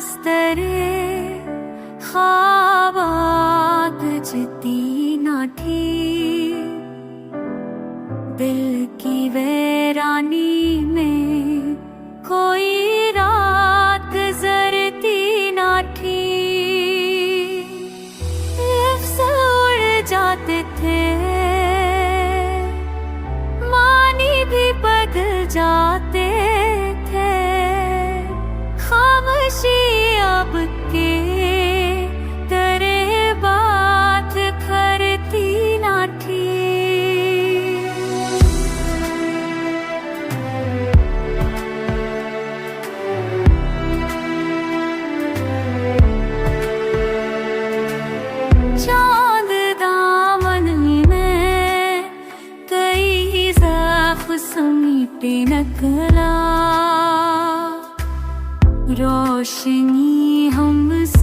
बिस्तरे ख्वाबात जती ना थी, दिल की वीरानी में कोई रात जरती ना थी। लिफ्ट से उड़ जाते थे, मानी भी बदल जाते थे, खामोशी अब के तेरे बात करती ना थी। चांद दामन में कई ज़ख्म समीटे निकला, रोशनी हमसे